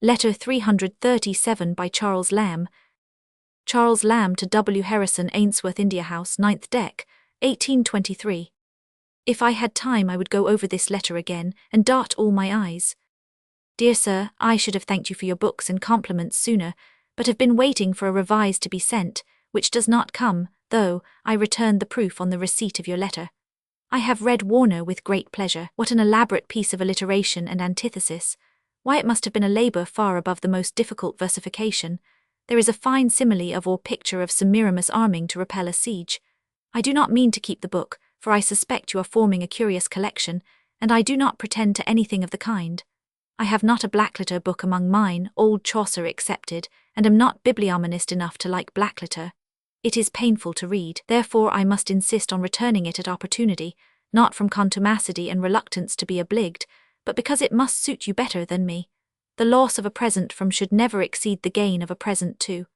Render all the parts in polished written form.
Letter 337 by Charles Lamb. Charles Lamb to W. Harrison, Ainsworth, India House, 9th Deck, 1823. If I had time I would go over this letter again, and dart all my I's. Dear Sir, I should have thanked you for your books and compliments sooner, but have been waiting for a revise to be sent, which does not come, though I returned the proof on the receipt of your letter. I have read Warner with great pleasure. What an elaborate piece of alliteration and antithesis! Why, it must have been a labour far above the most difficult versification. There is a fine simile of or picture of Semiramis arming to repel a siege. I do not mean to keep the book, for I suspect you are forming a curious collection, and I do not pretend to anything of the kind. I have not a blackletter book among mine, old Chaucer excepted, and am not bibliomanist enough to like blackletter. It is painful to read, therefore I must insist on returning it at opportunity, not from contumacity and reluctance to be obliged, but because it must suit you better than me. The loss of a present from should never exceed the gain of a present too.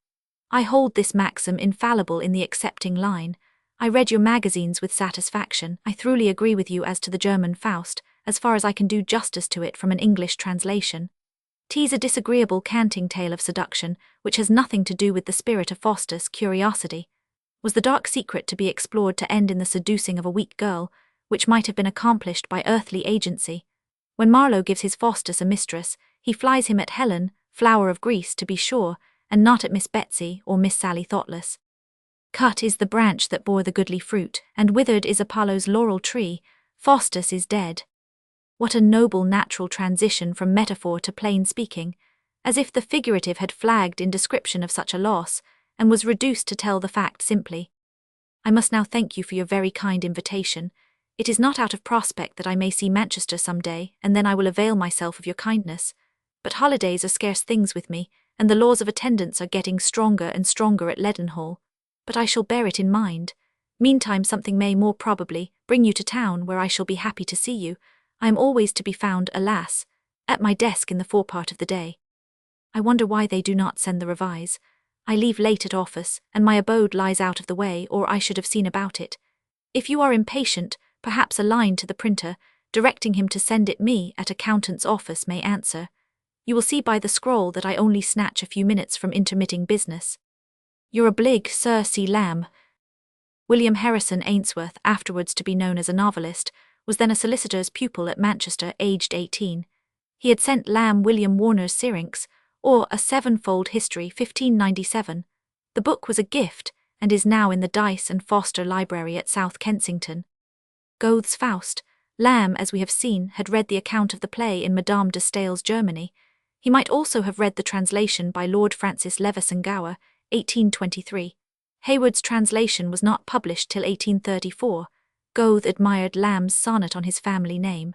I hold this maxim infallible in the accepting line. I read your magazines with satisfaction. I thoroughly agree with you as to the German Faust, as far as I can do justice to it from an English translation. 'Tis a disagreeable canting tale of seduction, which has nothing to do with the spirit of Faustus' curiosity. Was the dark secret to be explored to end in the seducing of a weak girl, which might have been accomplished by earthly agency? When Marlowe gives his Faustus a mistress, he flies him at Helen, flower of Greece to be sure, and not at Miss Betsy or Miss Sally Thoughtless. Cut is the branch that bore the goodly fruit, and withered is Apollo's laurel tree. Faustus is dead. What a noble natural transition from metaphor to plain speaking, as if the figurative had flagged in description of such a loss, and was reduced to tell the fact simply. I must now thank you for your very kind invitation. It is not out of prospect that I may see Manchester some day, and then I will avail myself of your kindness. But holidays are scarce things with me, and the laws of attendance are getting stronger and stronger at Leadenhall. But I shall bear it in mind. Meantime something may, more probably, bring you to town, where I shall be happy to see you. I am always to be found, alas, at my desk in the forepart of the day. I wonder why they do not send the revise. I leave late at office, and my abode lies out of the way, or I should have seen about it. If you are impatient, perhaps a line to the printer, directing him to send it me at accountant's office may answer. You will see by the scroll that I only snatch a few minutes from intermitting business. Your oblig Sir C. Lamb. William Harrison Ainsworth, afterwards to be known as a novelist, was then a solicitor's pupil at Manchester, aged 18. He had sent Lamb William Warner's Syrinx, or A Sevenfold History, 1597. The book was a gift, and is now in the Dyce and Foster Library at South Kensington. Goethe's Faust. Lamb, as we have seen, had read the account of the play in Madame de Staël's Germany. He might also have read the translation by Lord Francis Leveson Gower, 1823. Hayward's translation was not published till 1834. Goethe admired Lamb's sonnet on his family name.